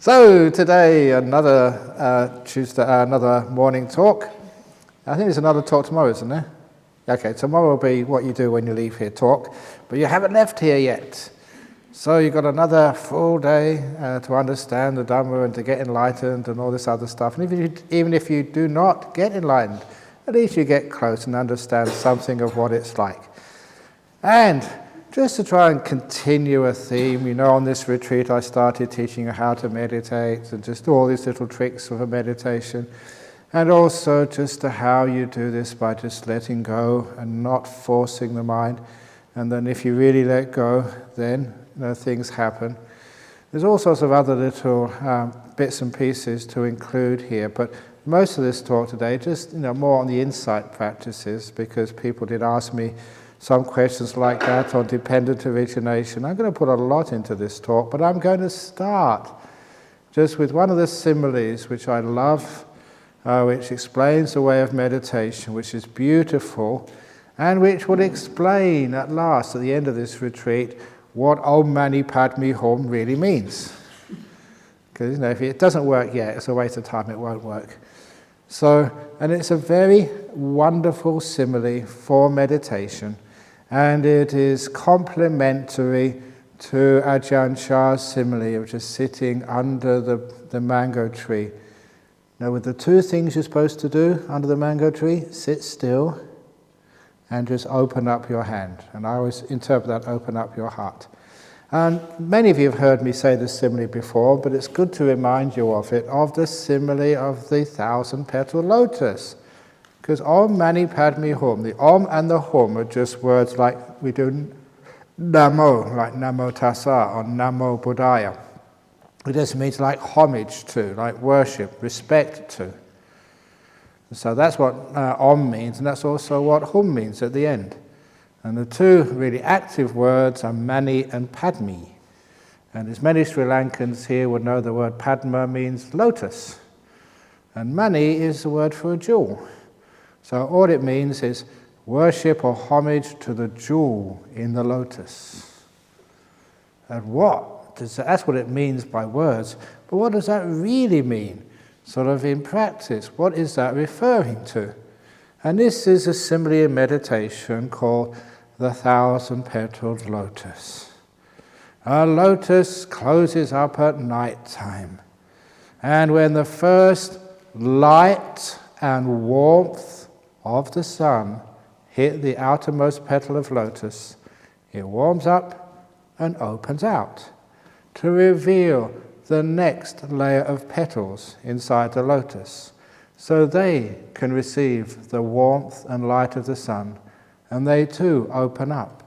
So today, another another morning talk. I think there's another talk tomorrow, isn't there? Okay, tomorrow will be what you do when you leave here talk, but you haven't left here yet. So you've got another full day to understand the Dhamma and to get enlightened and all this other stuff. And even if you do not get enlightened, at least you get close and understand something of what it's like. And just to try and continue a theme, on this retreat I started teaching you how to meditate and just all these little tricks of a meditation. And also just to how you do this by just letting go and not forcing the mind. And then if you really let go, then things happen. There's all sorts of other little bits and pieces to include here, but most of this talk today just more on the insight practices, because people did ask me some questions like that on dependent origination. I'm going to put a lot into this talk, but I'm going to start just with one of the similes which I love, which explains the way of meditation, which is beautiful, and which will explain at last, at the end of this retreat, what Om Mani Padme Hum really means. Because if it doesn't work yet, it's a waste of time, it won't work. So, and it's a very wonderful simile for meditation, and it is complementary to Ajahn Chah's simile, which is sitting under the mango tree. Now, with the two things you're supposed to do under the mango tree, sit still and just open up your hand. And I always interpret that, open up your heart. And many of you have heard me say this simile before, but it's good to remind you of it, of the simile of the 1,000-petaled lotus. Because Om Mani Padme Hum, the Om and the Hum are just words like we do Namo, like Namo Tassa or Namo Buddhaya. It just means like homage to, like worship, respect to. So that's what Om means, and that's also what Hum means at the end. And the two really active words are Mani and Padme. And as many Sri Lankans here would know, the word Padma means lotus. And Mani is the word for a jewel. So all it means is worship or homage to the jewel in the lotus. And that's what it means by words. But what does that really mean, sort of in practice? What is that referring to? And this is a simile in meditation called the 1,000-petaled lotus. A lotus closes up at night time. And when the first light and warmth of the sun hit the outermost petal of lotus, it warms up and opens out to reveal the next layer of petals inside the lotus, so they can receive the warmth and light of the sun, and they too open up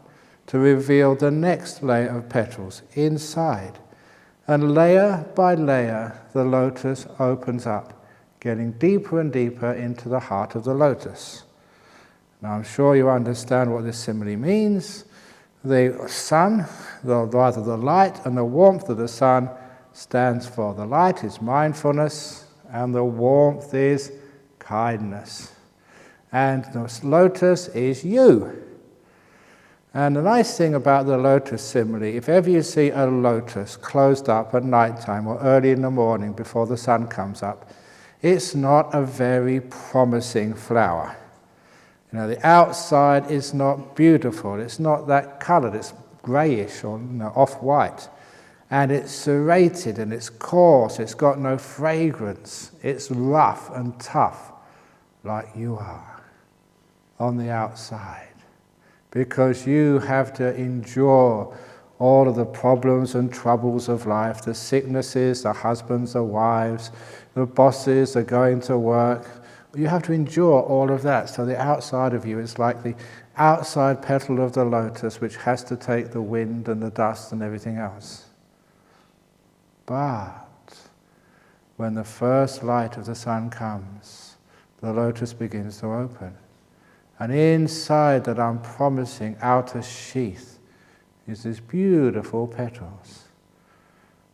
to reveal the next layer of petals inside. And layer by layer, the lotus opens up, getting deeper and deeper into the heart of the lotus. Now I'm sure you understand what this simile means. The sun, rather the light and the warmth of the sun stands for, the light is mindfulness and the warmth is kindness. And the lotus is you. And the nice thing about the lotus simile, if ever you see a lotus closed up at night time or early in the morning before the sun comes up, it's not a very promising flower. The outside is not beautiful, it's not that coloured, it's greyish or off-white. And it's serrated and it's coarse, it's got no fragrance, it's rough and tough, like you are on the outside. Because you have to endure all of the problems and troubles of life, the sicknesses, the husbands, the wives, the bosses, the going to work. You have to endure all of that. So the outside of you is like the outside petal of the lotus, which has to take the wind and the dust and everything else. But when the first light of the sun comes, the lotus begins to open. And inside that unpromising outer sheath is this beautiful petals.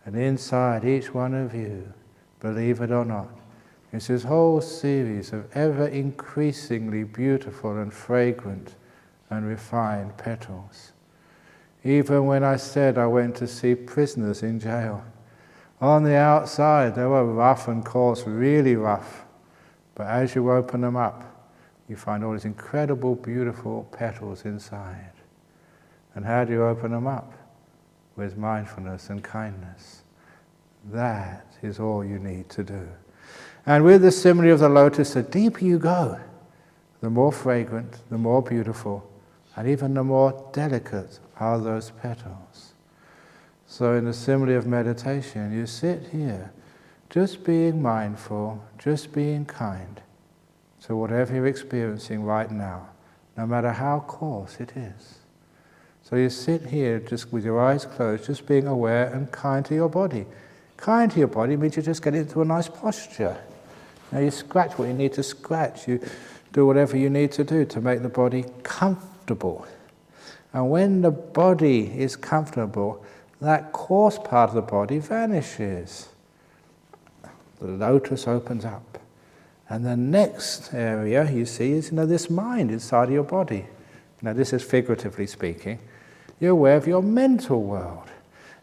And inside each one of you, believe it or not, is this whole series of ever increasingly beautiful and fragrant and refined petals. Even when I said I went to see prisoners in jail, On the outside, they were rough and coarse, really rough. But as you open them up, you find all these incredible, beautiful petals inside. And how do you open them up? With mindfulness and kindness. That is all you need to do. And with the simile of the lotus, the deeper you go, the more fragrant, the more beautiful, and even the more delicate are those petals. So in the simile of meditation, you sit here, just being mindful, just being kind to whatever you're experiencing right now, no matter how coarse it is. So you sit here just with your eyes closed, just being aware and kind to your body. Kind to your body means you just get into a nice posture. Now you scratch what you need to scratch. You do whatever you need to do to make the body comfortable. And when the body is comfortable, that coarse part of the body vanishes. The lotus opens up. And the next area you see is this mind inside of your body. Now this is figuratively speaking. You're aware of your mental world.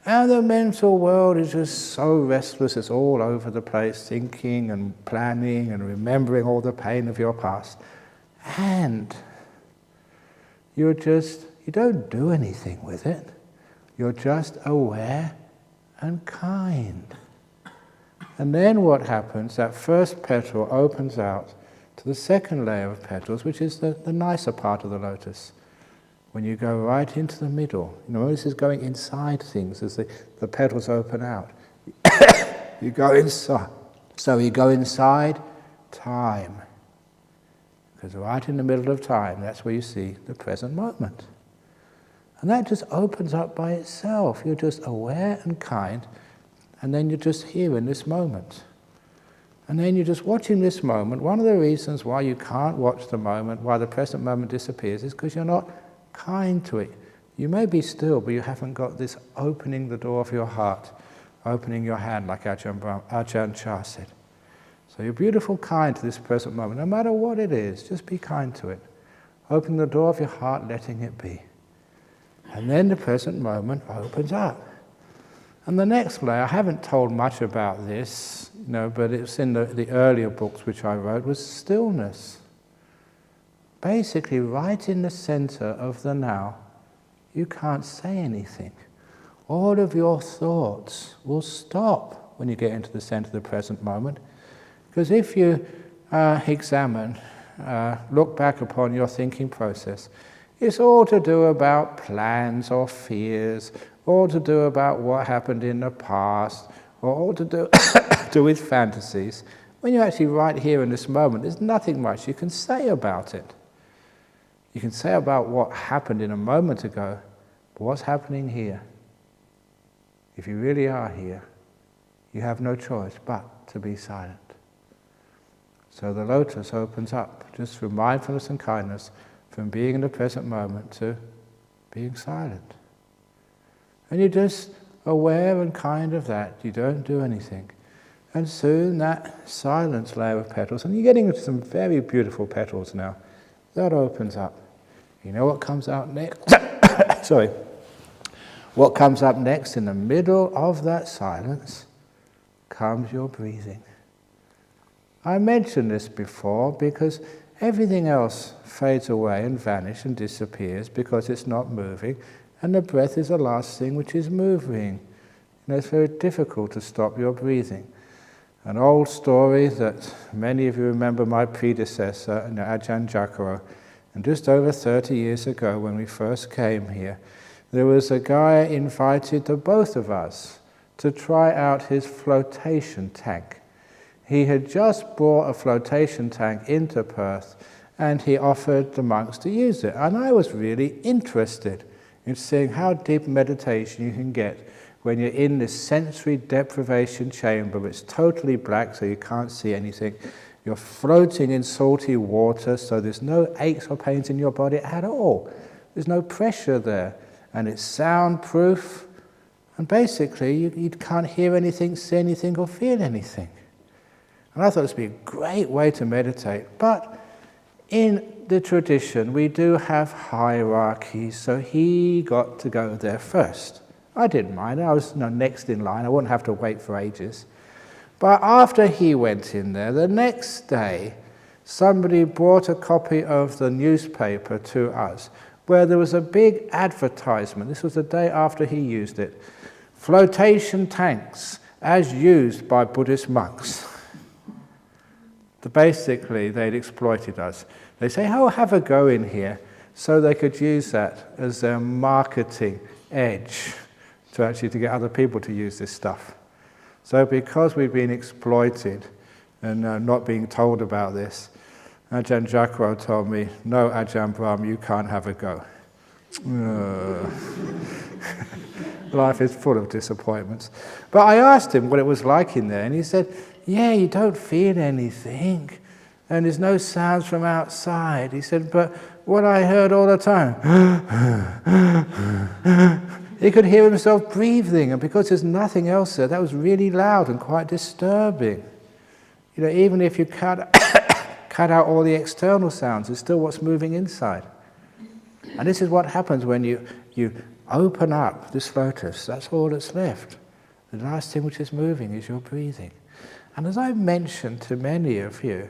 And the mental world is just so restless, it's all over the place, thinking and planning and remembering all the pain of your past. And you don't do anything with it. You're just aware and kind. And then what happens, that first petal opens out to the second layer of petals, which is the nicer part of the lotus. When you go right into the middle, this is going inside things as the petals open out. You go inside. So you go inside time. Because right in the middle of time, that's where you see the present moment. And that just opens up by itself. You're just aware and kind, and then you're just here in this moment. And then you're just watching this moment. One of the reasons why you can't watch the moment, why the present moment disappears, is because you're not kind to it. You may be still, but you haven't got this opening the door of your heart, opening your hand, like Ajahn Chah said. So you're beautiful, kind to this present moment, no matter what it is, just be kind to it. Open the door of your heart, letting it be. And then the present moment opens up. And the next layer, I haven't told much about this, but it's in the earlier books which I wrote, was stillness. Basically, right in the center of the now, you can't say anything. All of your thoughts will stop when you get into the center of the present moment. Because if you examine, look back upon your thinking process, it's all to do about plans or fears, all to do about what happened in the past, or all to do with fantasies. When you're actually right here in this moment, there's nothing much you can say about it. You can say about what happened in a moment ago, but what's happening here? If you really are here, you have no choice but to be silent. So the lotus opens up, just through mindfulness and kindness, from being in the present moment to being silent. And you're just aware and kind of that. You don't do anything. And soon that silence layer of petals, and you're getting into some very beautiful petals now, that opens up. You know what comes out next? Sorry. What comes up next in the middle of that silence comes your breathing. I mentioned this before because everything else fades away and vanishes and disappears because it's not moving, and the breath is the last thing which is moving. It's very difficult to stop your breathing. An old story that many of you remember my predecessor, Ajahn Brahm, and just over 30 years ago when we first came here, there was a guy invited to both of us to try out his flotation tank. He had just brought a flotation tank into Perth and he offered the monks to use it. And I was really interested in seeing how deep meditation you can get when you're in this sensory deprivation chamber. It's totally black, so you can't see anything. You're floating in salty water, so there's no aches or pains in your body at all. There's no pressure there. And it's soundproof. And basically, you can't hear anything, see anything, or feel anything. And I thought this would be a great way to meditate. But in the tradition, we do have hierarchies, so he got to go there first. I didn't mind. I was next in line. I wouldn't have to wait for ages. But after he went in there, the next day, somebody brought a copy of the newspaper to us where there was a big advertisement. This was the day after he used it. Flotation tanks as used by Buddhist monks. Basically, they'd exploited us. They say, oh, have a go in here, so they could use that as their marketing edge to get other people to use this stuff. So because we've been exploited and not being told about this, Ajahn Jacro told me, no, Ajahn Brahm, you can't have a go. Life is full of disappointments. But I asked him what it was like in there, and he said, yeah, you don't feel anything, and there's no sounds from outside. He said, but what I heard all the time, he could hear himself breathing, and because there's nothing else there, that was really loud and quite disturbing. Even if you cut out all the external sounds, there's still what's moving inside. And this is what happens when you open up this lotus. That's all that's left. The last thing which is moving is your breathing. And as I mentioned to many of you,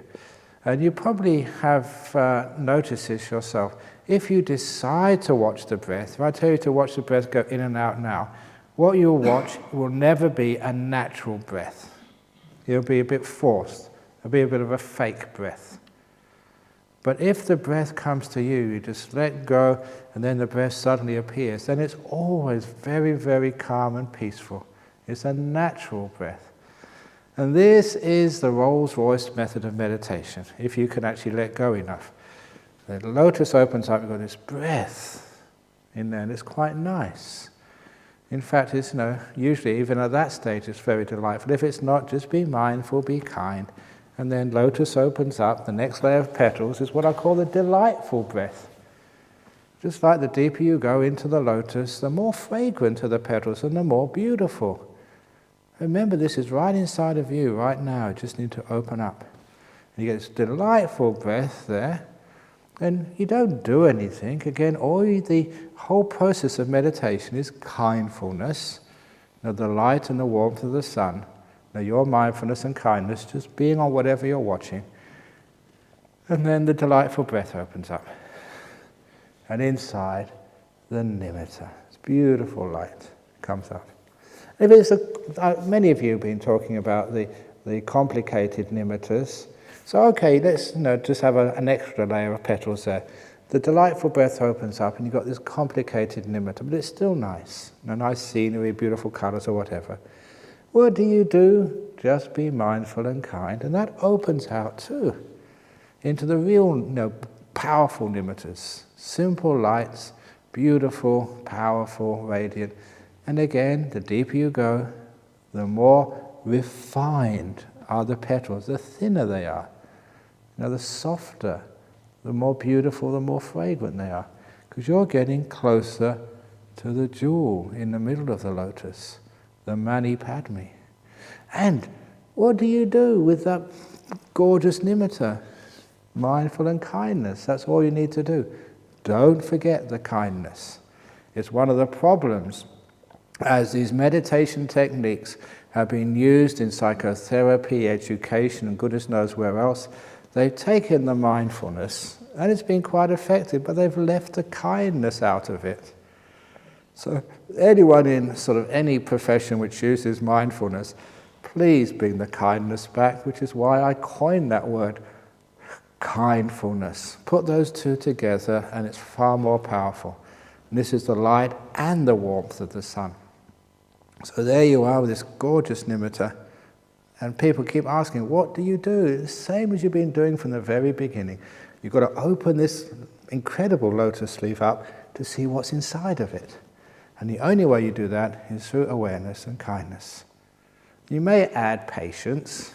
and you probably have noticed this yourself, if you decide to watch the breath, if I tell you to watch the breath go in and out now, what you'll watch will never be a natural breath. It'll be a bit forced. It'll be a bit of a fake breath. But if the breath comes to you, you just let go, and then the breath suddenly appears, then it's always very, very calm and peaceful. It's a natural breath. And this is the Rolls-Royce method of meditation, if you can actually let go enough. The lotus opens up, you've got this breath in there, and it's quite nice. In fact, it's, usually even at that stage it's very delightful. If it's not, just be mindful, be kind. And then lotus opens up, the next layer of petals is what I call the delightful breath. Just like the deeper you go into the lotus, the more fragrant are the petals and the more beautiful. Remember, this is right inside of you right now. You just need to open up. And you get this delightful breath there, and you don't do anything. Again, the whole process of meditation is kindfulness, the light and the warmth of the sun. Now, your mindfulness and kindness, just being on whatever you're watching. And then the delightful breath opens up. And inside, the nimitta. It's beautiful light comes up. If it's many of you have been talking about the complicated nimittas. So, okay, let's just have an extra layer of petals there. The delightful breath opens up, and you've got this complicated nimitta, but it's still nice. Nice scenery, beautiful colours, or whatever. What do you do? Just be mindful and kind, and that opens out too into the real, powerful nimittas. Simple lights, beautiful, powerful, radiant. And again, the deeper you go, the more refined are the petals, the thinner they are. The softer, the more beautiful, the more fragrant they are. Because you're getting closer to the jewel in the middle of the lotus, the Mani Padme. And what do you do with that gorgeous nimitta? Mindful and kindness, that's all you need to do. Don't forget the kindness. It's one of the problems as these meditation techniques have been used in psychotherapy, education, and goodness knows where else. They've taken the mindfulness, and it's been quite effective, but they've left the kindness out of it. So anyone in sort of any profession which uses mindfulness, please bring the kindness back, which is why I coined that word, kindfulness. Put those two together, and it's far more powerful. And this is the light and the warmth of the sun. So there you are with this gorgeous nimitta, and people keep asking, what do you do? It's the same as you've been doing from the very beginning. You've got to open this incredible lotus leaf up to see what's inside of it. And the only way you do that is through awareness and kindness. You may add patience,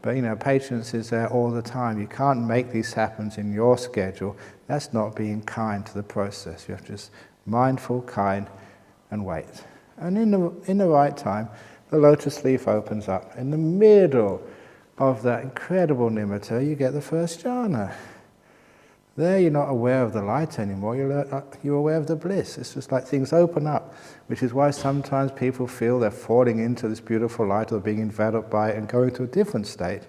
but patience is there all the time. You can't make these happen in your schedule. That's not being kind to the process. You have to just mindful, kind, and wait. And in the right time, the lotus leaf opens up. In the middle of that incredible nimitta, you get the first jhana. There you're not aware of the light anymore, you're aware of the bliss. It's just like things open up, which is why sometimes people feel they're falling into this beautiful light or being enveloped by it and going to a different state.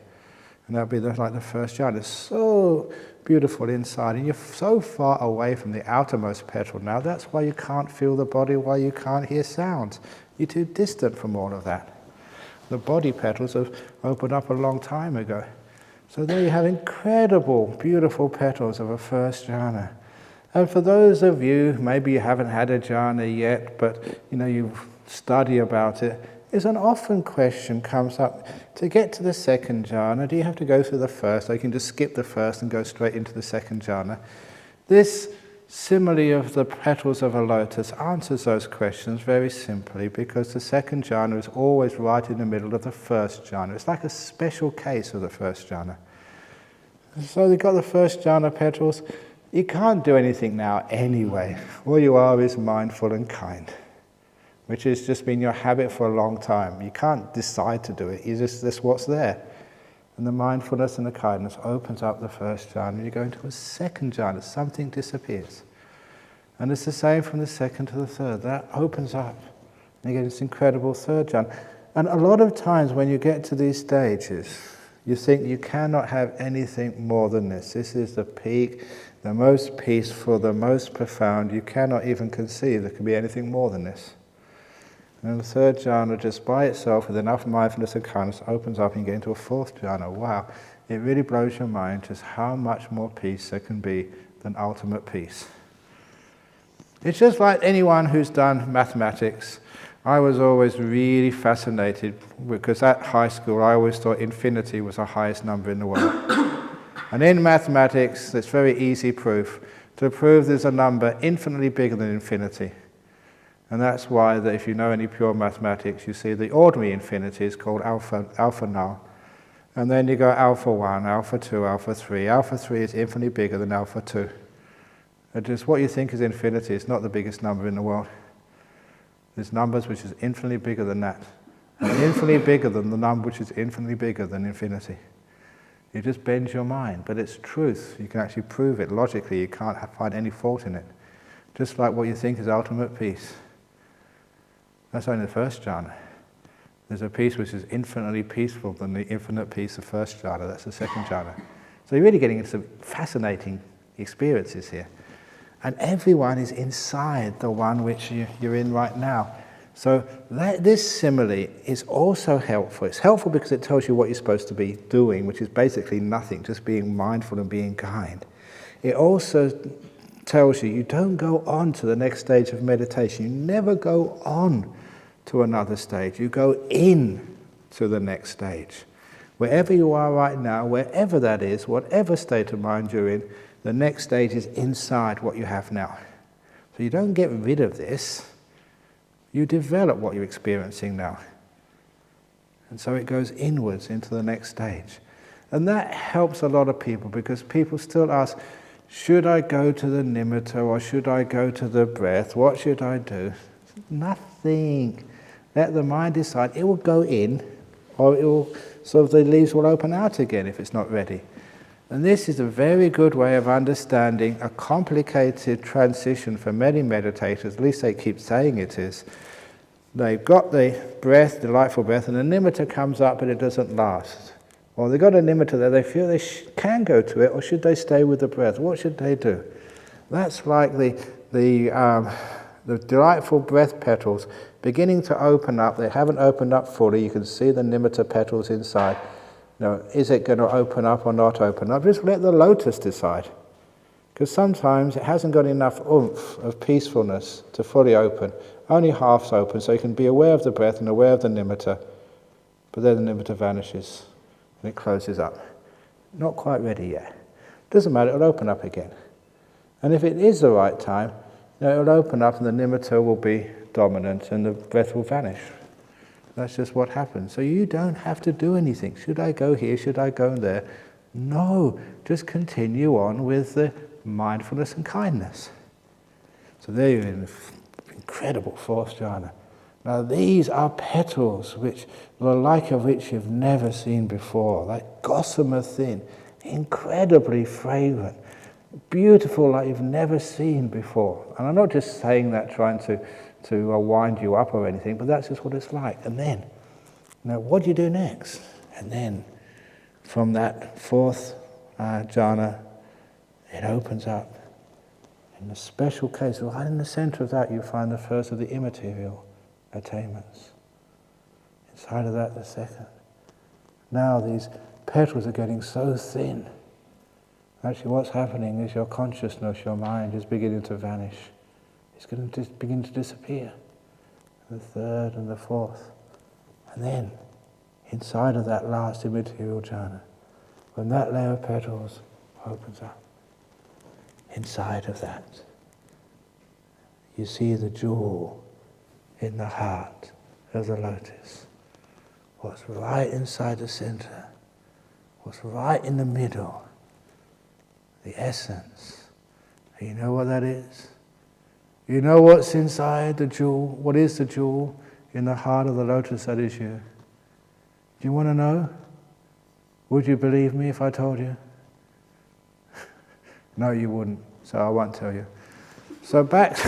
And that'll be like the first jhana. It's so beautiful inside, and you're so far away from the outermost petal now. That's why you can't feel the body, why you can't hear sounds. You're too distant from all of that. The body petals have opened up a long time ago. So there you have incredible, beautiful petals of a first jhana. And for those of you, maybe you haven't had a jhana yet, but you study about it, is an often question comes up. To get to the second jhana, do you have to go through the first? Or you can just skip the first and go straight into the second jhana. This simile of the petals of a lotus answers those questions very simply, because the second jhana is always right in the middle of the first jhana. It's like a special case of the first jhana. So you've got the first jhana petals. You can't do anything now anyway. All you are is mindful and kind, which has just been your habit for a long time. You can't decide to do it. That's what's there. And the mindfulness and the kindness opens up the first jhana, and you go into a second jhana. Something disappears. And it's the same from the second to the third. That opens up. And you get this incredible third jhana. And a lot of times when you get to these stages, you think you cannot have anything more than this. This is the peak, the most peaceful, the most profound. You cannot even conceive there can be anything more than this. And the third jhana, just by itself, with enough mindfulness and kindness, opens up and you get into a fourth jhana. Wow, it really blows your mind just how much more peace there can be than ultimate peace. It's just like anyone who's done mathematics. I was always really fascinated, because at high school I always thought infinity was the highest number in the world. And in mathematics, it's very easy proof. To prove there's a number infinitely bigger than infinity. And that's why that if you know any pure mathematics, you see the ordinary infinity is called alpha null. And then you go alpha 1, alpha 2, alpha 3. Alpha 3 is infinitely bigger than alpha 2. And just what you think is infinity is not the biggest number in the world. There's numbers which is infinitely bigger than that. And infinitely bigger than the number which is infinitely bigger than infinity. It just bends your mind, but it's truth. You can actually prove it logically. You can't find any fault in it. Just like what you think is ultimate peace. That's only the first jhana. There's a peace which is infinitely peaceful than the infinite peace of first jhana. That's the second jhana. So you're really getting into some fascinating experiences here. And everyone is inside the one which you're in right now. So this simile is also helpful. It's helpful because it tells you what you're supposed to be doing, which is basically nothing, just being mindful and being kind. It also tells you don't go on to the next stage of meditation. You never go on to another stage. You go in to the next stage. Wherever you are right now, wherever that is, whatever state of mind you're in, the next stage is inside what you have now. So you don't get rid of this. You develop what you're experiencing now. And so it goes inwards into the next stage. And that helps a lot of people, because people still ask, should I go to the nimitta or should I go to the breath? What should I do? Nothing. Let the mind decide. It will go in, or it will, so the leaves will open out again if it's not ready. And this is a very good way of understanding a complicated transition for many meditators. At least they keep saying it is. They've got the breath, delightful breath, and the nimitta comes up, but it doesn't last. Or they've got a nimitta there, they feel they can go to it, or should they stay with the breath? What should they do? That's like the delightful breath petals beginning to open up. They haven't opened up fully. You can see the nimitta petals inside. Now, is it going to open up or not open up? Just let the lotus decide. Because sometimes it hasn't got enough oomph of peacefulness to fully open. Only half's open, so you can be aware of the breath and aware of the nimitta. But then the nimitta vanishes and it closes up. Not quite ready yet. Doesn't matter, it'll open up again. And if it is the right time, it'll open up and the nimitta will be dominant and the breath will vanish. That's just what happens. So you don't have to do anything. Should I go here? Should I go there? No, just continue on with the mindfulness and kindness. So there you're in the incredible fourth jhana. Now these are petals which the like of which you've never seen before, like gossamer thin, incredibly fragrant, beautiful like you've never seen before. And I'm not just saying that trying to wind you up or anything, but that's just what it's like. And then, what do you do next? And then, from that fourth jhana, it opens up. In a special case, right in the center of that, you find the first of the immaterial attainments. Inside of that, the second. Now these petals are getting so thin. Actually, what's happening is your consciousness, your mind, is beginning to vanish. It's going to begin to disappear. The third and the fourth. And then, inside of that last immaterial jhana, when that layer of petals opens up, inside of that, you see the jewel in the heart of the lotus. What's right inside the center, what's right in the middle, the essence. And you know what that is? You know what's inside the jewel? What is the jewel in the heart of the lotus that is you? Do you want to know? Would you believe me if I told you? No, you wouldn't, so I won't tell you. So back...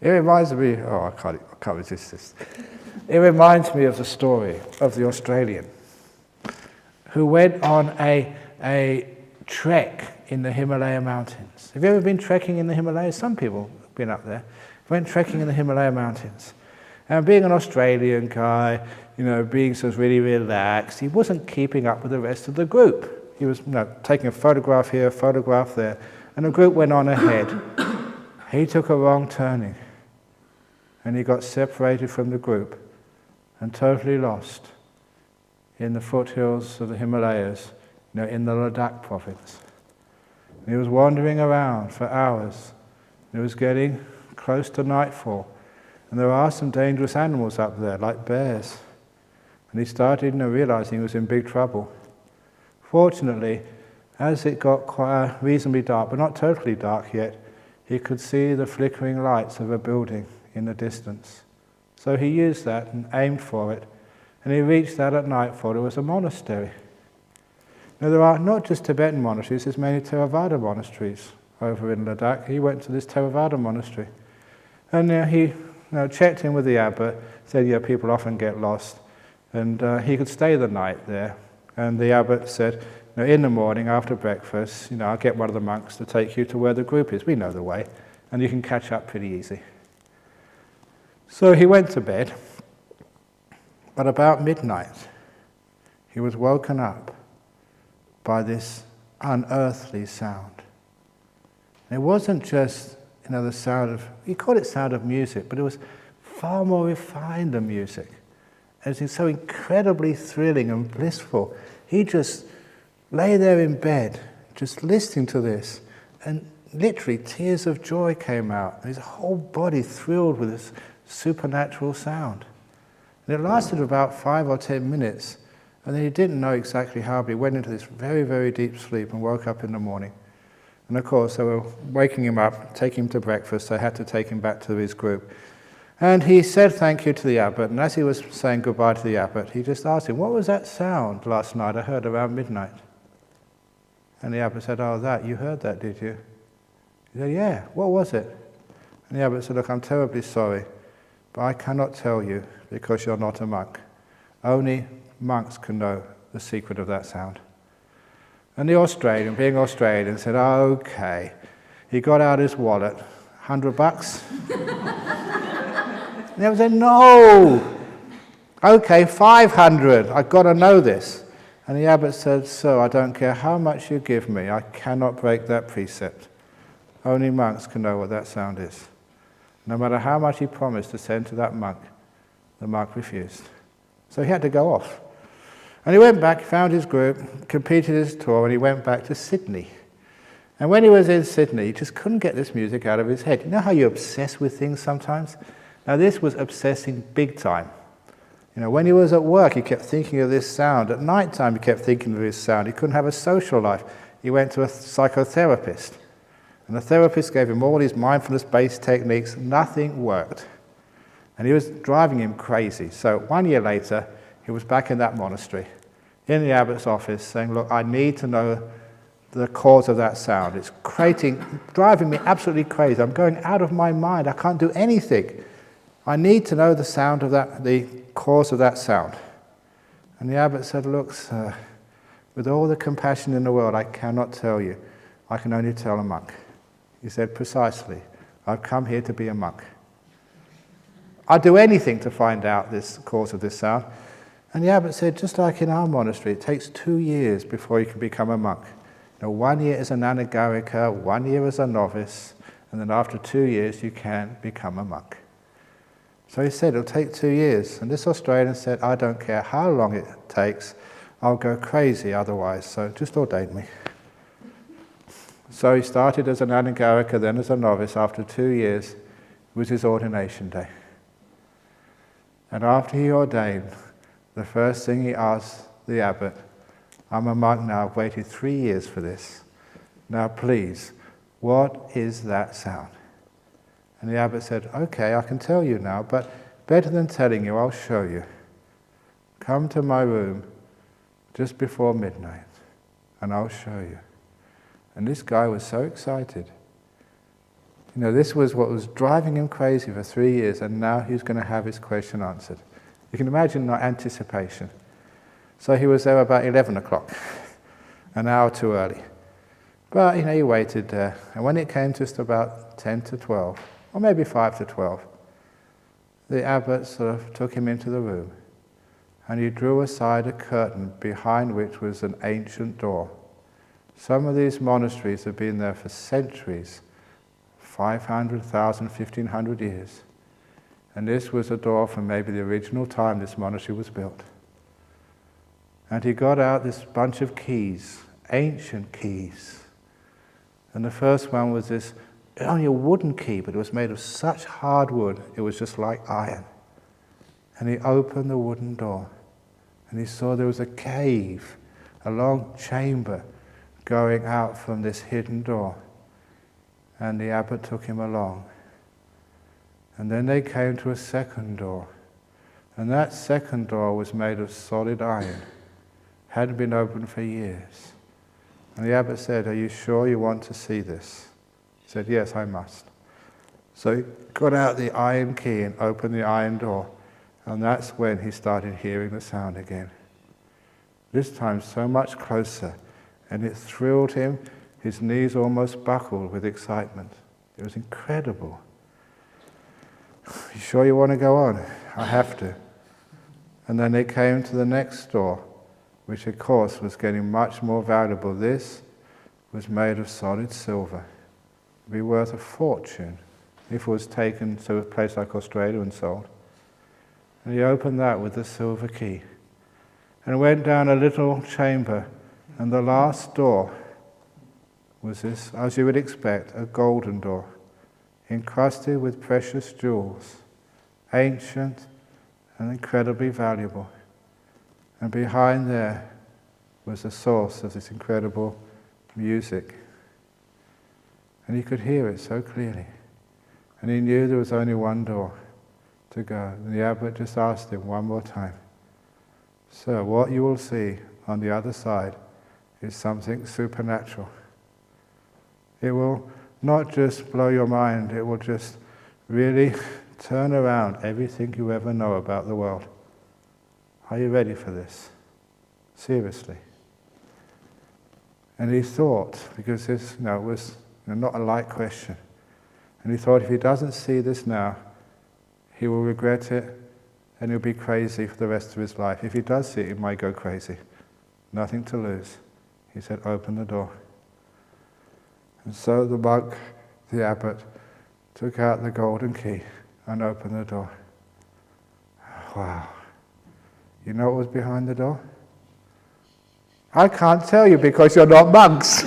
It reminds me... I can't resist this. It reminds me of the story of the Australian who went on a trek in the Himalaya mountains. Have you ever been trekking in the Himalayas? Some people have been up there. Went trekking in the Himalaya mountains. And being an Australian guy, being sort of really relaxed, he wasn't keeping up with the rest of the group. He was taking a photograph here, a photograph there, and the group went on ahead. He took a wrong turning, and he got separated from the group and totally lost in the foothills of the Himalayas, in the Ladakh province. And he was wandering around for hours. It was getting close to nightfall, and there are some dangerous animals up there, like bears. And he started realizing he was in big trouble. Fortunately, as it got quite reasonably dark, but not totally dark yet, he could see the flickering lights of a building in the distance. So he used that and aimed for it, and he reached that at nightfall. There was a monastery. Now there are not just Tibetan monasteries, there's many Theravada monasteries over in Ladakh. He went to this Theravada monastery, and he checked in with the abbot, said, people often get lost, and he could stay the night there. And the abbot said, in the morning after breakfast, I'll get one of the monks to take you to where the group is. We know the way, and you can catch up pretty easy. So he went to bed, but about midnight, he was woken up by this unearthly sound. And it wasn't just, the sound of, he called it sound of music, but it was far more refined than music. And it's so incredibly thrilling and blissful. He just lay there in bed, just listening to this, and literally tears of joy came out. His whole body thrilled with this supernatural sound. And it lasted about 5 or 10 minutes, and then he didn't know exactly how, but he went into this very, very deep sleep and woke up in the morning. And of course, they were waking him up, taking him to breakfast. They had to take him back to his group. And he said thank you to the abbot, and as he was saying goodbye to the abbot, he just asked him, what was that sound last night I heard around midnight? And the abbot said, you heard that, did you? He said, yeah, what was it? And the abbot said, look, I'm terribly sorry, but I cannot tell you because you're not a monk. Only monks can know the secret of that sound. And the Australian, being Australian, said, okay. He got out his wallet, $100? And he said, no! Okay, 500, I've got to know this. And the abbot said, sir, I don't care how much you give me, I cannot break that precept. Only monks can know what that sound is. No matter how much he promised to send to that monk, the monk refused. So he had to go off. And he went back, found his group, completed his tour, and he went back to Sydney. And when he was in Sydney, he just couldn't get this music out of his head. You know how you obsess with things sometimes? Now this was obsessing big time. When he was at work, he kept thinking of this sound. At night time, he kept thinking of this sound. He couldn't have a social life. He went to a psychotherapist. And the therapist gave him all these mindfulness-based techniques. Nothing worked. And he was driving him crazy. So 1 year later, he was back in that monastery. in the abbot's office saying, look, I need to know the cause of that sound. It's driving me absolutely crazy. I'm going out of my mind. I can't do anything. I need to know the sound of that, the cause of that sound. And the abbot said, look, sir, with all the compassion in the world, I cannot tell you. I can only tell a monk. He said, precisely. I've come here to be a monk. I'd do anything to find out this cause of this sound. And the abbot said, just like in our monastery, it takes 2 years before you can become a monk. 1 year as an anagarika, 1 year as a novice, and then after 2 years you can become a monk. So he said, it'll take 2 years. And this Australian said, I don't care how long it takes, I'll go crazy otherwise, so just ordain me. So he started as an anagarika, then as a novice. After 2 years was his ordination day. And after he ordained, the first thing he asked the abbot, I'm a monk now, I've waited 3 years for this. Now please, what is that sound? And the abbot said, okay, I can tell you now, but better than telling you, I'll show you. Come to my room just before midnight, and I'll show you. And this guy was so excited. This was what was driving him crazy for 3 years, and now he's going to have his question answered. You can imagine the anticipation. So he was there about 11 o'clock, an hour too early. But, he waited there. And when it came just about 10 to 12, or maybe 5 to 12, the abbot sort of took him into the room, and he drew aside a curtain behind which was an ancient door. Some of these monasteries have been there for centuries, 500,000, 1,500 years. And this was a door from maybe the original time this monastery was built. And he got out this bunch of keys, ancient keys. And the first one was this, only a wooden key, but it was made of such hard wood, it was just like iron. And he opened the wooden door, and he saw there was a cave, a long chamber, going out from this hidden door. And the abbot took him along. And then they came to a second door. And that second door was made of solid iron. Hadn't been opened for years. And the abbot said, are you sure you want to see this? He said, yes, I must. So he got out the iron key and opened the iron door. And that's when he started hearing the sound again. This time so much closer. And it thrilled him. His knees almost buckled with excitement. It was incredible. You sure you want to go on? I have to. And then they came to the next door, which of course was getting much more valuable. This was made of solid silver. It would be worth a fortune if it was taken to a place like Australia and sold. And he opened that with the silver key and went down a little chamber, and the last door was this, as you would expect, a golden door, encrusted with precious jewels, ancient and incredibly valuable. And behind there was the source of this incredible music. And he could hear it so clearly. And he knew there was only one door to go. And the abbot just asked him one more time, "Sir, what you will see on the other side is something supernatural. It will not just blow your mind, it will just really turn around everything you ever know about the world. Are you ready for this? Seriously." And he thought, because this was not a light question, and he thought if he doesn't see this now, he will regret it and he'll be crazy for the rest of his life. If he does see it, he might go crazy. Nothing to lose. He said, "Open the door." And so the monk, the abbot, took out the golden key and opened the door. Wow. You know what was behind the door? I can't tell you because you're not monks.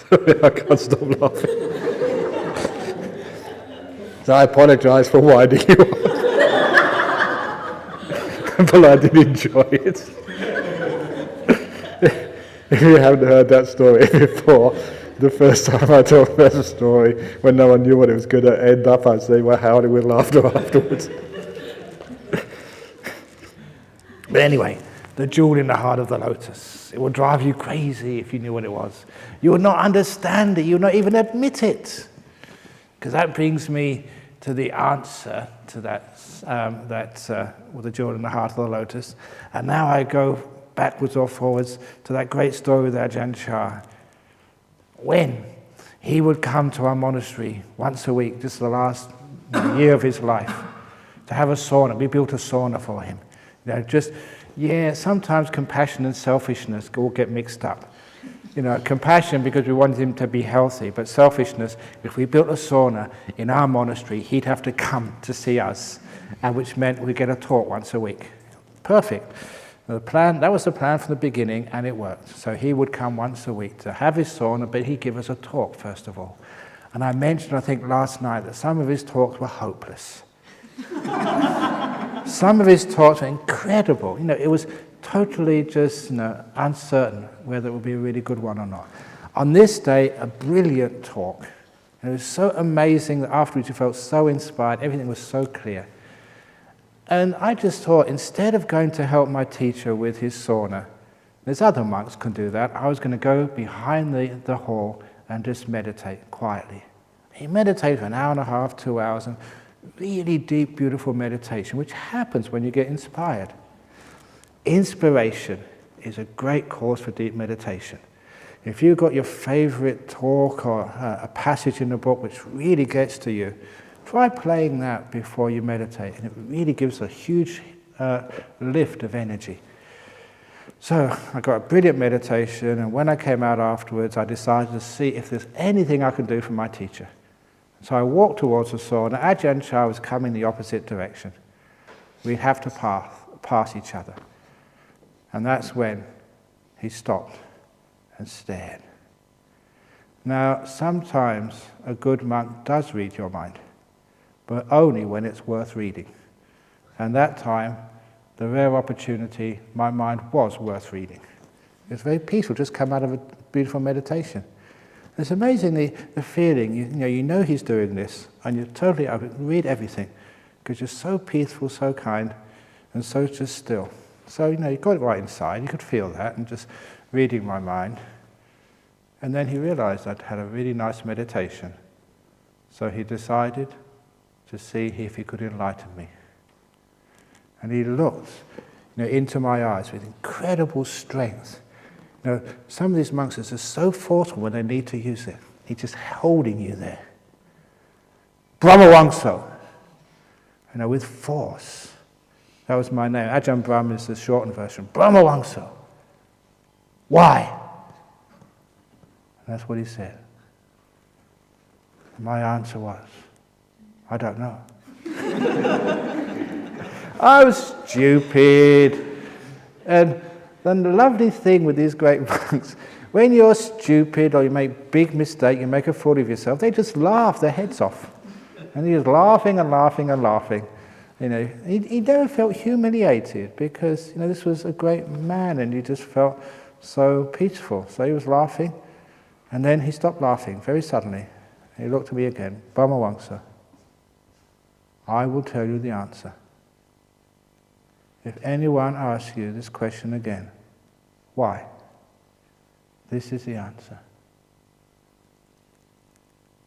Sorry, I can't stop laughing. So I apologise for winding you up. But I did enjoy it. If you haven't heard that story before, the first time I told that story, when no one knew what it was going to end up, I'd say, well, howling with laughter afterwards. But anyway, the jewel in the heart of the lotus. It would drive you crazy if you knew what it was. You would not understand it. You would not even admit it. Because that brings me to the answer to that, with the jewel in the heart of the lotus. And now I go backwards or forwards to that great story with Ajahn Brahm. When he would come to our monastery once a week, just the last year of his life, to have a sauna. We built a sauna for him. Sometimes compassion and selfishness all get mixed up. Compassion because we wanted him to be healthy, but selfishness, if we built a sauna in our monastery, he'd have to come to see us, and which meant we get a talk once a week. Perfect. That was the plan from the beginning, and it worked. So he would come once a week to have his sauna, but he'd give us a talk first of all. And I mentioned, I think last night, that some of his talks were hopeless. Some of his talks were incredible. It was totally just uncertain whether it would be a really good one or not. On this day, a brilliant talk. And it was so amazing that afterwards you felt so inspired, everything was so clear. And I just thought, instead of going to help my teacher with his sauna, there's other monks can do that, I was going to go behind the hall and just meditate quietly. He meditated for an hour and a half, 2 hours, and really deep, beautiful meditation, which happens when you get inspired. Inspiration is a great cause for deep meditation. If you've got your favorite talk or a passage in the book which really gets to you, try playing that before you meditate, and it really gives a huge lift of energy. So I got a brilliant meditation, and when I came out afterwards, I decided to see if there's anything I could do for my teacher. So I walked towards the sauna. Ajahn Brahm was coming the opposite direction. We'd have to pass each other. And that's when he stopped and stared. Now, sometimes a good monk does read your mind, but only when it's worth reading. And that time, the rare opportunity, my mind was worth reading. It was very peaceful, just come out of a beautiful meditation. It's amazing the feeling, you know he's doing this, and you're totally open, read everything, because you're so peaceful, so kind, and so just still. So, you got it right inside, you could feel that, and just reading my mind. And then he realized I'd had a really nice meditation. So he decided to see if he could enlighten me. And he looked into my eyes with incredible strength. Some of these monks are just so forceful when they need to use it. He's just holding you there. Brahmawangso, with force. That was my name. Ajahn Brahm is the shortened version. Brahmawangso. Why? And that's what he said. My answer was, I don't know. I was stupid. And then the lovely thing with these great monks, when you're stupid or you make a big mistake, you make a fool of yourself, they just laugh their heads off. And he was laughing and laughing and laughing. He never felt humiliated because, this was a great man and he just felt so peaceful. So he was laughing, and then he stopped laughing very suddenly. He looked at me again. Brahmawangsa, I will tell you the answer. If anyone asks you this question again, why? This is the answer.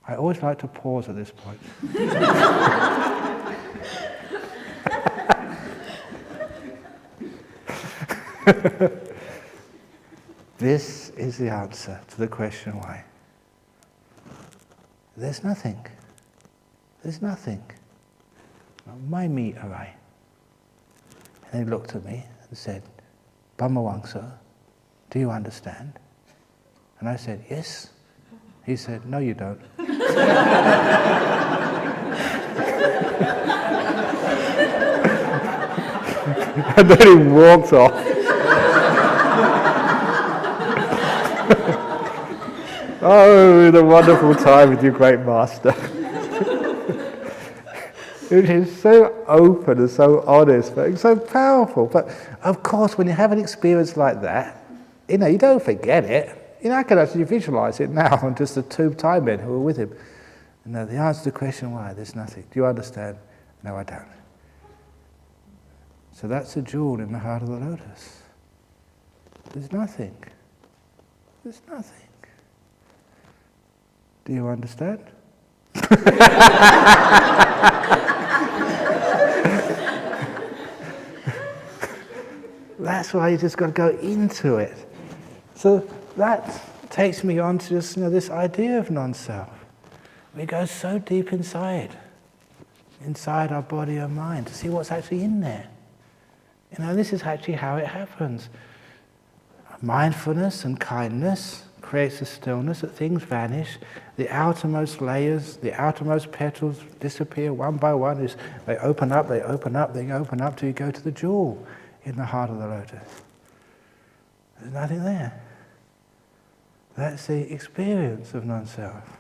I always like to pause at this point. This is the answer to the question why. There's nothing. There's nothing. My me arai. And he looked at me and said, Brahmawangsa, do you understand? And I said, yes. He said, no, you don't. And then he walked off. Oh, the wonderful time with your great master. which is so open and so honest, but it's so powerful. But of course, when you have an experience like that, you don't forget it. I can actually visualize it now on just the two Thai men who were with him. The answer to the question why, there's nothing. Do you understand? No, I don't. So that's a jewel in the heart of the lotus. There's nothing. There's nothing. Do you understand? That's why you just got to go into it. So that takes me on to just this idea of non-self. We go so deep inside our body and mind, to see what's actually in there. This is actually how it happens. Mindfulness and kindness creates a stillness that things vanish. The outermost layers, the outermost petals disappear one by one. They open up, they open up, they open up till you go to the jewel in the heart of the lotus. There's nothing there. That's the experience of non-self.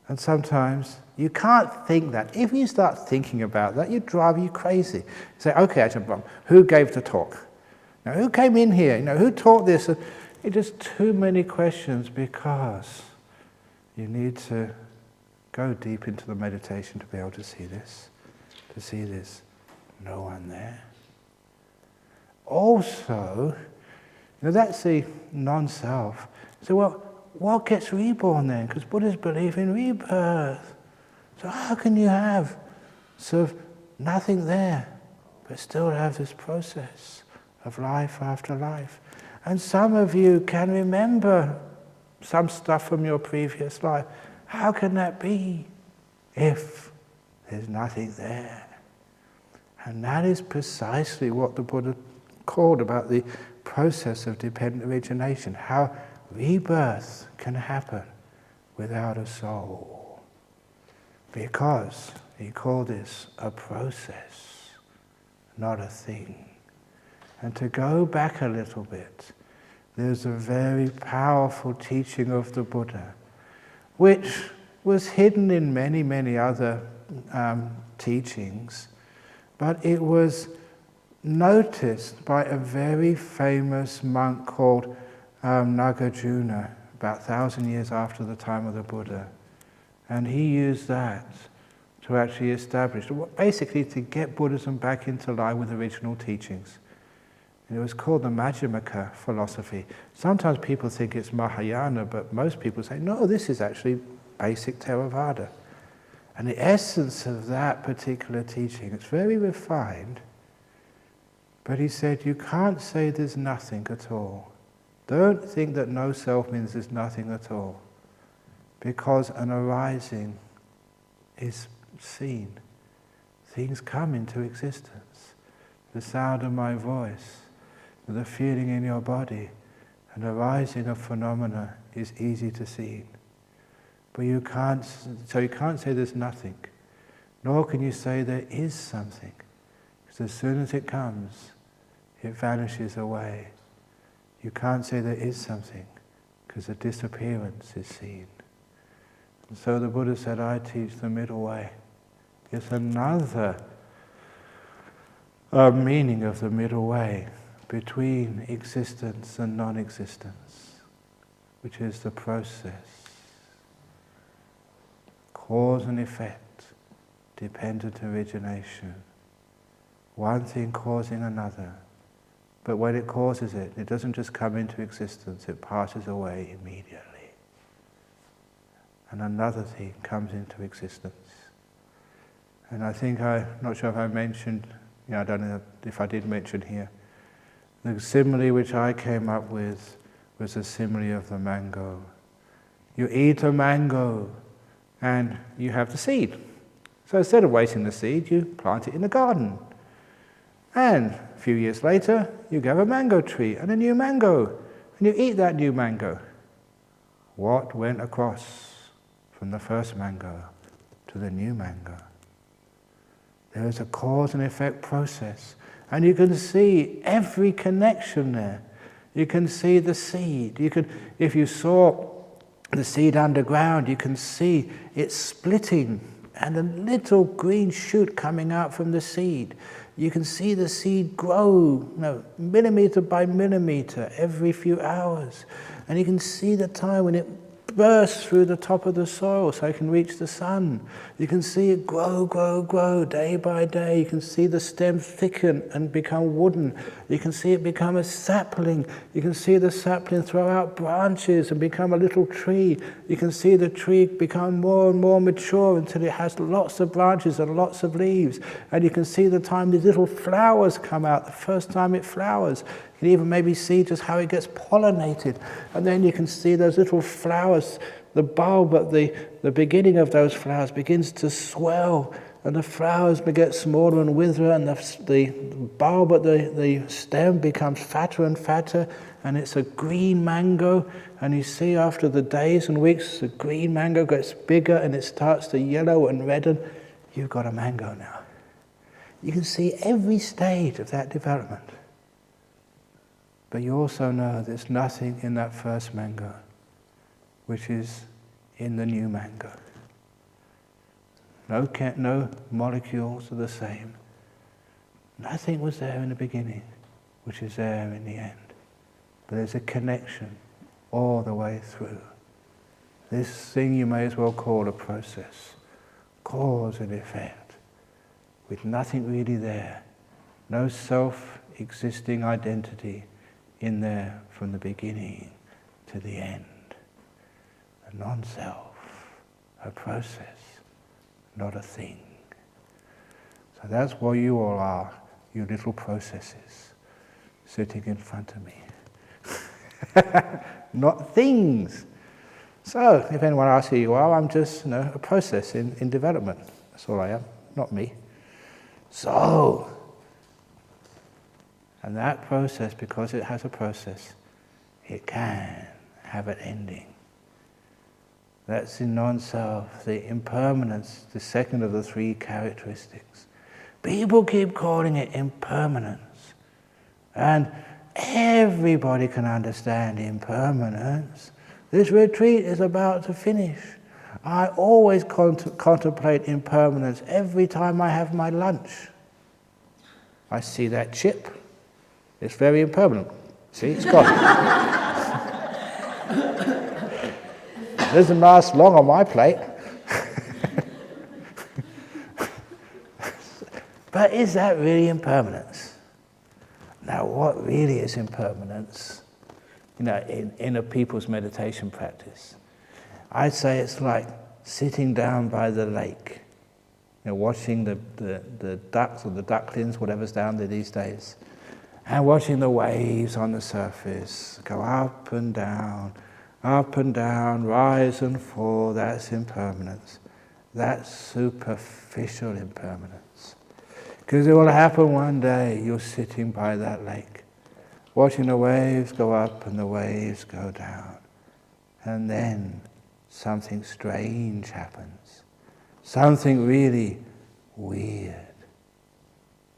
And sometimes you can't think that. If you start thinking about that, it drive you crazy. You say, okay, Ajahn Brahm, who gave the talk? Now, who came in here? Who taught this? It's just too many questions, because you need to go deep into the meditation to be able to see this. To see this, no one there. Also, that's the non-self. So what gets reborn then? Because Buddhists believe in rebirth. So how can you have sort of nothing there, but still have this process of life after life? And some of you can remember some stuff from your previous life. How can that be if there's nothing there? And that is precisely what the Buddha called about the process of dependent origination, how rebirth can happen without a soul. Because he called this a process, not a thing. And to go back a little bit, there's a very powerful teaching of the Buddha, which was hidden in many, many other teachings, but it was noticed by a very famous monk called Nagarjuna, about 1,000 years after the time of the Buddha. And he used that to actually establish, basically to get Buddhism back into line with original teachings. And it was called the Madhyamaka philosophy. Sometimes people think it's Mahayana, but most people say, no, this is actually basic Theravada. And the essence of that particular teaching, it's very refined, but he said, you can't say there's nothing at all. Don't think that no self means there's nothing at all, because an arising is seen. Things come into existence. The sound of my voice, the feeling in your body, and the rising of phenomena is easy to see. But you can't say there's nothing, nor can you say there is something, because as soon as it comes, it vanishes away. You can't say there is something, because the disappearance is seen. And so the Buddha said, I teach the middle way. It's another meaning of the middle way between existence and non-existence, which is the process. Cause and effect, dependent origination. One thing causing another. But when it causes it, it doesn't just come into existence, it passes away immediately. And another thing comes into existence. And I think, I'm not sure if I mentioned, I don't know if I did mention here, the simile which I came up with was the simile of the mango. You eat a mango and you have the seed. So instead of wasting the seed, you plant it in the garden. And a few years later, you have a mango tree and a new mango, and you eat that new mango. What went across from the first mango to the new mango? There is a cause and effect process, and you can see every connection there. You can see the seed. If you saw the seed underground, you can see it splitting and a little green shoot coming out from the seed. You can see the seed grow, millimeter by millimeter every few hours. And you can see the time when it bursts through the top of the soil so it can reach the sun. You can see it grow day by day. You can see the stem thicken and become wooden. You can see it become a sapling. You can see the sapling throw out branches and become a little tree. You can see the tree become more and more mature until it has lots of branches and lots of leaves. And you can see the time these little flowers come out, the first time it flowers. You can even maybe see just how it gets pollinated. And then you can see those little flowers, the bulb at the beginning of those flowers begins to swell, and the flowers get smaller and wither, and the bulb at the stem becomes fatter and fatter, and it's a green mango. And you see after the days and weeks, the green mango gets bigger and it starts to yellow and redden. You've got a mango now. You can see every stage of that development. But you also know there's nothing in that first mango which is in the new mango. No molecules are the same. Nothing was there in the beginning which is there in the end. But there's a connection all the way through. This thing you may as well call a process. Cause and effect. With nothing really there. No self-existing identity in there from the beginning to the end. A non-self, a process, not a thing. So that's what you all are, you little processes, sitting in front of me. Not things. So, if anyone asks who you are, I'm just a process in development. That's all I am, not me. So, and that process, because it has a process, it can have an ending. That's in non-self, the impermanence, the second of the three characteristics. People keep calling it impermanence. And everybody can understand impermanence. This retreat is about to finish. I always contemplate impermanence every time I have my lunch. I see that chip. It's very impermanent. See, it's gone. It doesn't last long on my plate. But is that really impermanence? Now, what really is impermanence? In a people's meditation practice, I'd say it's like sitting down by the lake, watching the ducks or the ducklings, whatever's down there these days, and watching the waves on the surface go up and down, rise and fall. That's impermanence. That's superficial impermanence. Because it will happen one day, you're sitting by that lake, watching the waves go up and the waves go down. And then something strange happens. Something really weird.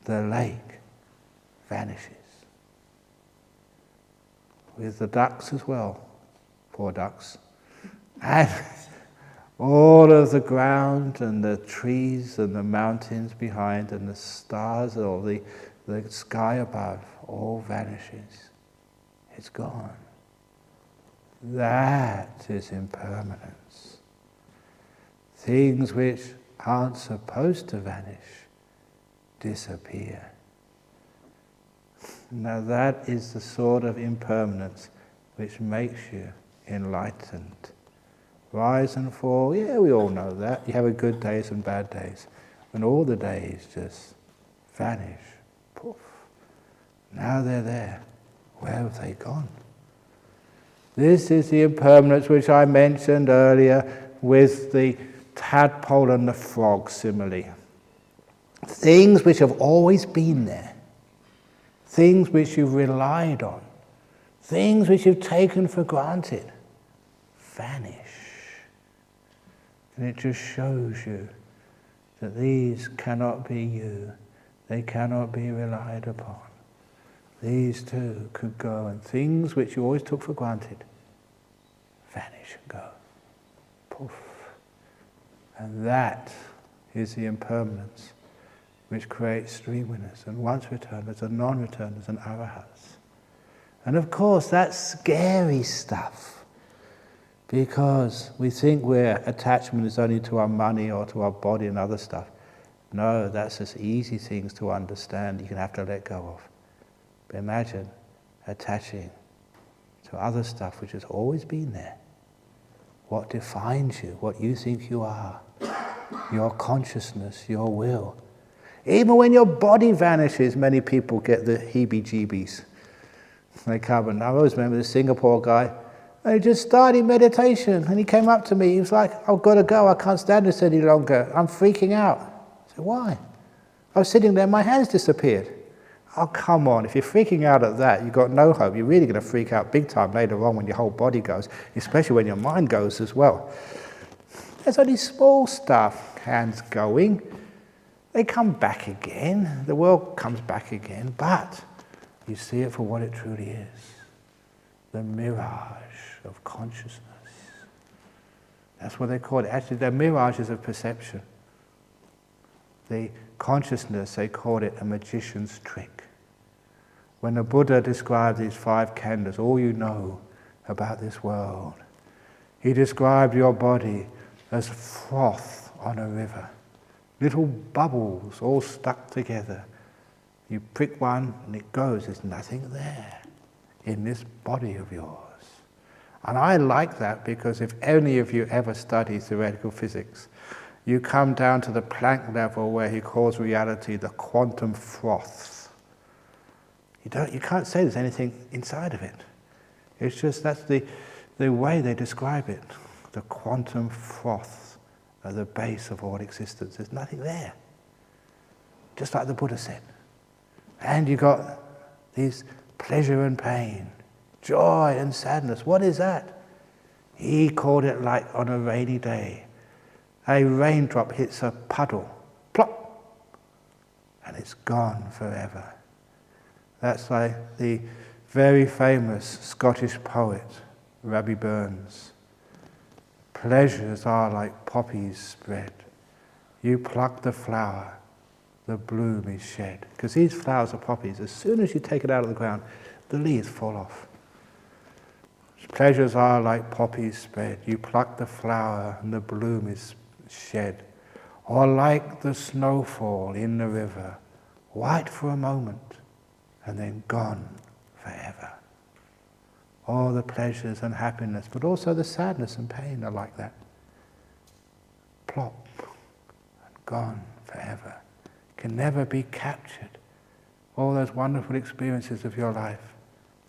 The lake vanishes. With the ducks as well. Poor ducks. And all of the ground and the trees and the mountains behind and the stars or the sky above all vanishes. It's gone. That is impermanence. Things which aren't supposed to vanish disappear. Now that is the sort of impermanence which makes you enlightened. Rise and fall, yeah, we all know that. You have good days and bad days. And all the days just vanish. Poof. Now they're there. Where have they gone? This is the impermanence which I mentioned earlier with the tadpole and the frog simile. Things which have always been there. Things which you've relied on. Things which you've taken for granted. Vanish. And it just shows you that these cannot be you. They cannot be relied upon. These too could go, and things which you always took for granted vanish and go. Poof. And that is the impermanence, which creates streamliness. And once returned, there's a non-return, there's an arahats. And of course, that's scary stuff, because we think attachment is only to our money or to our body and other stuff. No, that's just easy things to understand, you can have to let go of. But imagine attaching to other stuff which has always been there. What defines you, what you think you are, your consciousness, your will. Even when your body vanishes, many people get the heebie-jeebies. They come, and I always remember this Singapore guy, and he just started meditation, and he came up to me, he was like, I've got to go, I can't stand this any longer, I'm freaking out. I said, why? I was sitting there, my hands disappeared. Oh, come on, if you're freaking out at that, you've got no hope. You're really going to freak out big time later on when your whole body goes, especially when your mind goes as well. There's only small stuff, hands going. They come back again, the world comes back again, but you see it for what it truly is. The mirage of consciousness. That's what they call it. Actually, they're mirages of perception. The consciousness, they called it a magician's trick. When the Buddha described these 5 khandhas, all you know about this world, he described your body as froth on a river. Little bubbles all stuck together. You prick one and it goes, there's nothing there in this body of yours. And I like that, because if any of you ever study theoretical physics, you come down to the Planck level where he calls reality the quantum froth. You can't say there's anything inside of it. It's just, that's the way they describe it. The quantum froth at the base of all existence. There's nothing there. Just like the Buddha said. And you got these pleasure and pain, joy and sadness. What is that? He called it like on a rainy day. A raindrop hits a puddle, plop, and it's gone forever. That's like the very famous Scottish poet, Rabbi Burns. Pleasures are like poppies spread. You pluck the flower, the bloom is shed. Because these flowers are poppies. As soon as you take it out of the ground, the leaves fall off. Pleasures are like poppies spread. You pluck the flower and the bloom is shed. Or like the snowfall in the river, white for a moment and then gone forever. All the pleasures and happiness, but also the sadness and pain are like that. Plop and gone forever. Can never be captured. All those wonderful experiences of your life,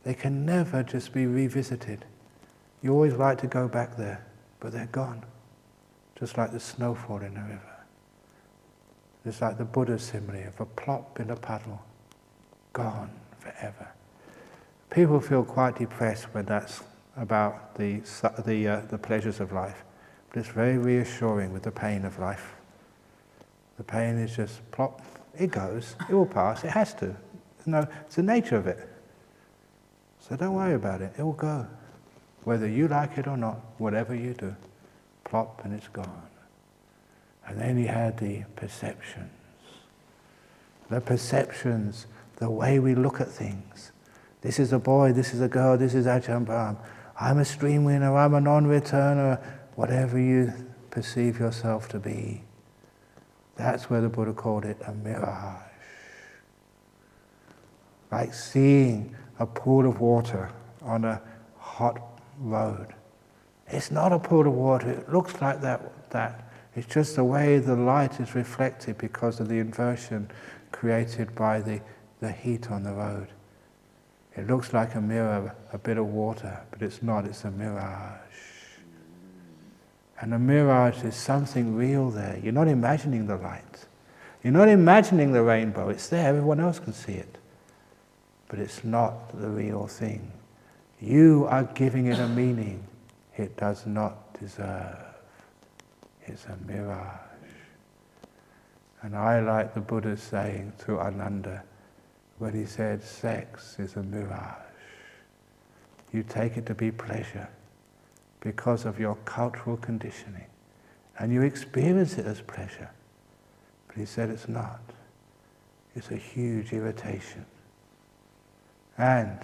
they can never just be revisited. You always like to go back there, but they're gone. Just like the snowfall in the river. Just like the Buddha's simile of a plop in a puddle, gone forever. People feel quite depressed when that's about the pleasures of life, but it's very reassuring with the pain of life. The pain is just plop, it goes, it will pass, it has to. No, it's the nature of it. So don't worry about it, it will go. Whether you like it or not, whatever you do, plop and it's gone. And then he had the perceptions. The perceptions, the way we look at things. This is a boy, this is a girl, this is Ajahn Brahm. I'm a stream winner, I'm a non-returner, whatever you perceive yourself to be. That's where the Buddha called it a mirage. Like seeing a pool of water on a hot road. It's not a pool of water, it looks like that. It's just the way the light is reflected because of the inversion created by the heat on the road. It looks like a mirror, a bit of water, but it's not, it's a mirage. And a mirage is something real there. You're not imagining the light. You're not imagining the rainbow. It's there, everyone else can see it. But it's not the real thing. You are giving it a meaning it does not deserve. It's a mirage. And I like the Buddha's saying to Anatta, when he said sex is a mirage. You take it to be pleasure because of your cultural conditioning. And you experience it as pleasure. But he said it's not. It's a huge irritation. And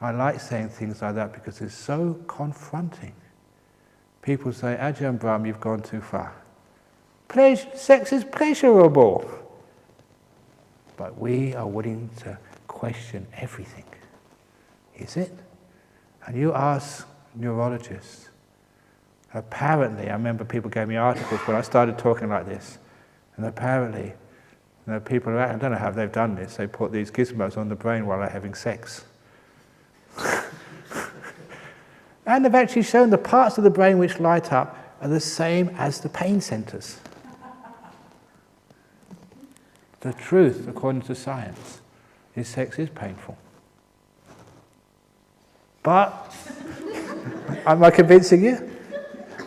I like saying things like that because it's so confronting. People say, Ajahn Brahm, you've gone too far. Sex is pleasurable. But we are willing to question everything. Is it? And you ask neurologists. Apparently, I remember people gave me articles when I started talking like this. And apparently, people, I don't know how they've done this, they put these gizmos on the brain while they're having sex. And they've actually shown the parts of the brain which light up are the same as the pain centers. The truth, according to science, is sex is painful. But, am I convincing you?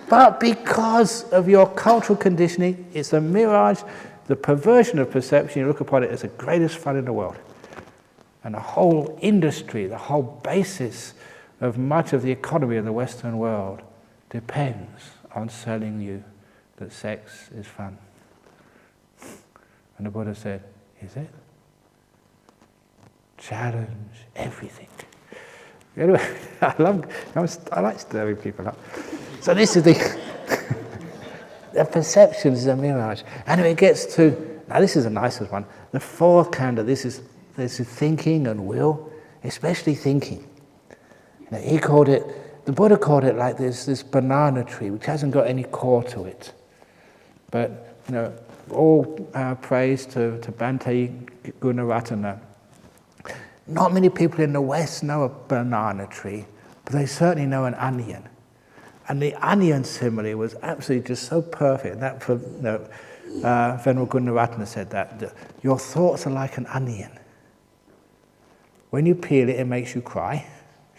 But because of your cultural conditioning, it's a mirage, the perversion of perception, you look upon it as the greatest fun in the world. And the whole industry, the whole basis of much of the economy of the Western world depends on selling you that sex is fun. And the Buddha said, is it? Challenge everything. Anyway, I like stirring people up. So this is the perception is a mirage. And if it gets to, now this is the nicest one, the fourth kanda, this is thinking and will, especially thinking. Now, he called it, the Buddha called it like this banana tree, which hasn't got any core to it. But, all praise to Bhante Gunaratana. Not many people in the West know a banana tree, but they certainly know an onion. And the onion simile was absolutely just so perfect. That Venerable Gunaratana said that your thoughts are like an onion. When you peel it, it makes you cry.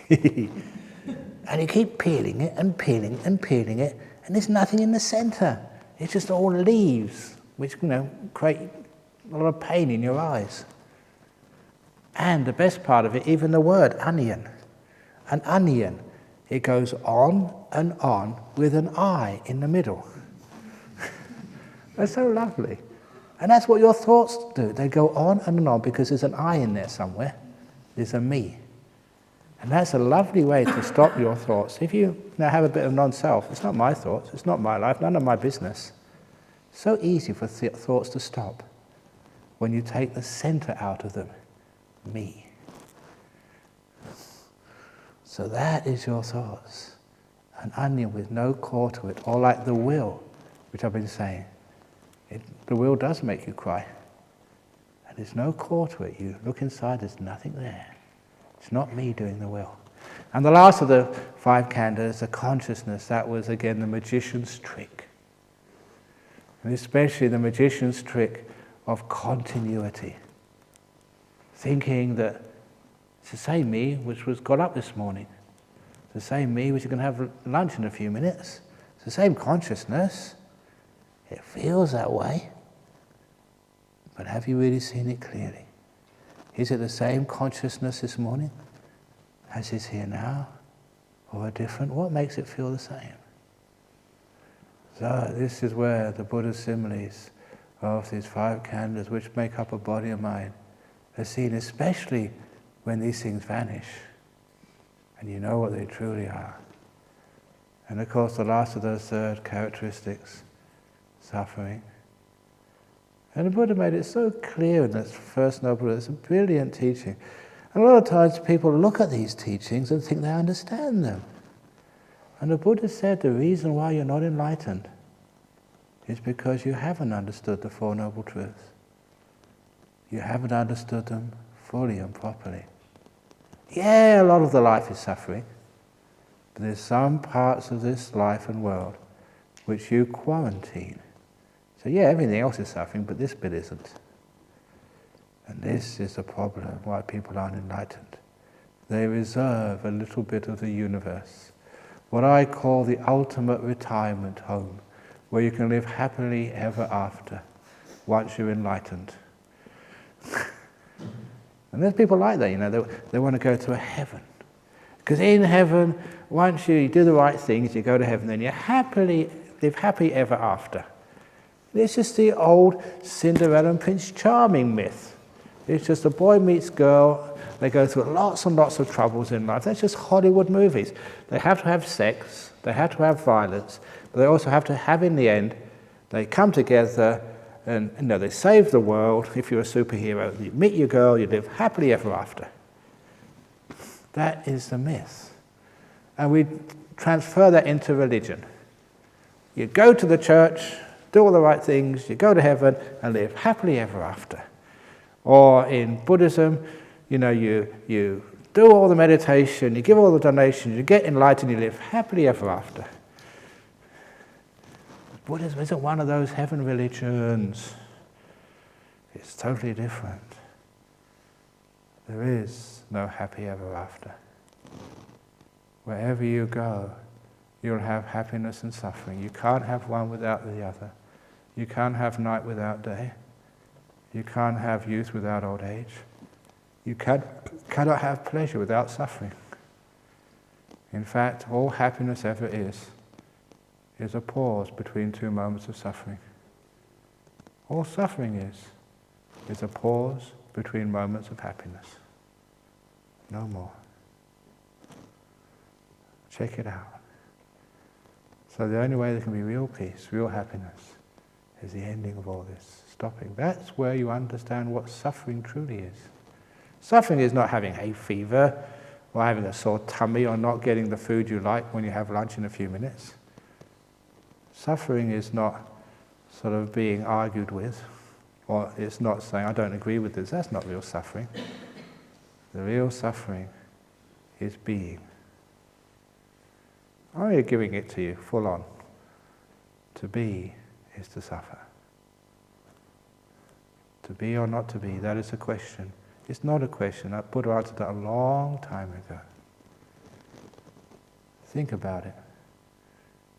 And you keep peeling it and peeling and peeling it, and there's nothing in the center. It's just all leaves, which create a lot of pain in your eyes. And the best part of it, even the word onion. An onion, it goes on and on with an eye in the middle. That's so lovely. And that's what your thoughts do. They go on and on because there's an I in there somewhere. There's a me. And that's a lovely way to stop your thoughts. If you now have a bit of non-self, it's not my thoughts, it's not my life, none of my business. It's so easy for thoughts to stop when you take the center out of them. Me. So that is your thoughts. An onion with no core to it, or like the will, which I've been saying. The will does make you cry. And there's no core to it. You look inside, there's nothing there. It's not me doing the will. And the last of the 5 khandhas, the consciousness, that was again the magician's trick. And especially the magician's trick of continuity. Thinking that it's the same me which got up this morning. It's the same me which is going to have lunch in a few minutes. It's the same consciousness. It feels that way. But have you really seen it clearly? Is it the same consciousness this morning as is here now? Or a different? What makes it feel the same? So this is where the Buddha's similes of these 5 khandhas, which make up a body and mind, are seen, especially when these things vanish and you know what they truly are. And of course the last of those third characteristics, suffering. And the Buddha made it so clear in that first noble, it's a brilliant teaching. And a lot of times people look at these teachings and think they understand them. And the Buddha said the reason why you're not enlightened is because you haven't understood the Four Noble Truths. You haven't understood them fully and properly. Yeah, a lot of the life is suffering, but there's some parts of this life and world which you quarantine. So yeah, everything else is suffering, but this bit isn't. And this is the problem why people aren't enlightened. They reserve a little bit of the universe, what I call the ultimate retirement home, where you can live happily ever after, once you're enlightened. And there's people like that, they want to go to a heaven. Because in heaven, once you do the right things, you go to heaven, then you live happy ever after. It's just the old Cinderella and Prince Charming myth. It's just a boy meets girl, they go through lots and lots of troubles in life. That's just Hollywood movies. They have to have sex, they have to have violence, but they also have to have, in the end, they come together and they save the world. If you're a superhero, you meet your girl, you live happily ever after. That is the myth. And we transfer that into religion. You go to the church, do all the right things, you go to heaven and live happily ever after. Or in Buddhism, you do all the meditation, you give all the donations, you get enlightened, you live happily ever after. Buddhism isn't one of those heaven religions. It's totally different. There is no happy ever after. Wherever you go, you'll have happiness and suffering. You can't have one without the other. You can't have night without day. You can't have youth without old age. You cannot have pleasure without suffering. In fact, all happiness ever is a pause between two moments of suffering. All suffering is a pause between moments of happiness. No more. Check it out. So the only way there can be real peace, real happiness, is the ending of all this, stopping. That's where you understand what suffering truly is. Suffering is not having hay fever, or having a sore tummy, or not getting the food you like when you have lunch in a few minutes. Suffering is not sort of being argued with, or it's not saying, I don't agree with this. That's not real suffering. The real suffering is being. I'm only giving it to you full on. To be is to suffer. To be or not to be, that is a question. It's not a question. Buddha answered that a long time ago. Think about it.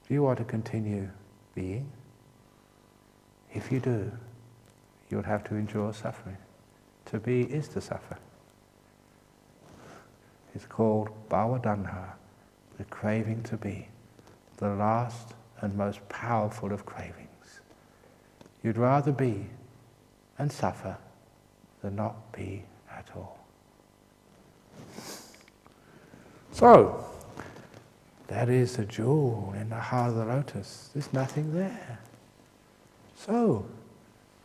Do you want to continue being? If you do, you'll have to endure suffering. To be is to suffer. It's called bhavadanha, the craving to be, the last and most powerful of cravings. You'd rather be and suffer than not be at all. So, that is the jewel in the heart of the lotus. There's nothing there. So,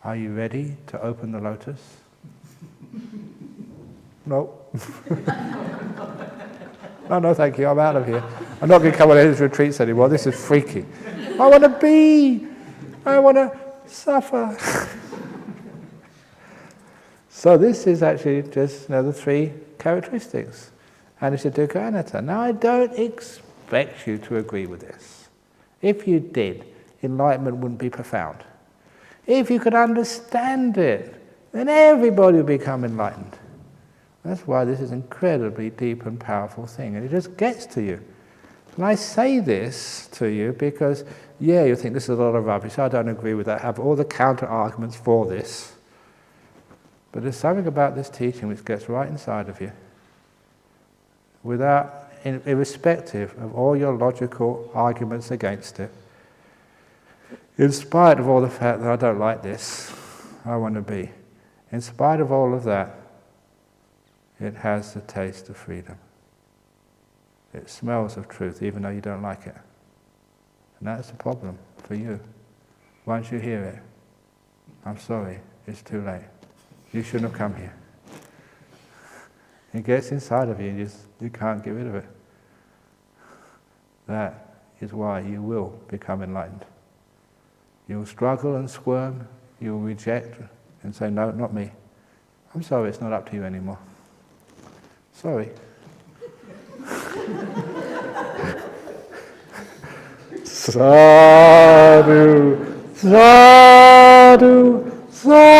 are you ready to open the lotus? No. No, thank you, I'm out of here. I'm not going to come on any retreats anymore, this is freaky. I want to be, I want to suffer. So this is actually just the three characteristics. Anicca, dukkha, anatta. Now I don't expect you to agree with this. If you did, enlightenment wouldn't be profound. If you could understand it, then everybody would become enlightened. That's why this is an incredibly deep and powerful thing, and it just gets to you. And I say this to you because, you think this is a lot of rubbish, I don't agree with that, I have all the counter-arguments for this. But there's something about this teaching which gets right inside of you, irrespective of all your logical arguments against it. In spite of all the fact that I don't like this, I want to be. In spite of all of that, it has the taste of freedom. It smells of truth, even though you don't like it. And that's the problem for you. Once you hear it, I'm sorry, it's too late. You shouldn't have come here. It gets inside of you and you can't get rid of it. That is why you will become enlightened. You'll struggle and squirm, you'll reject and say, no, not me. I'm sorry, it's not up to you anymore. Sorry. Sadhu, sadhu, sadhu.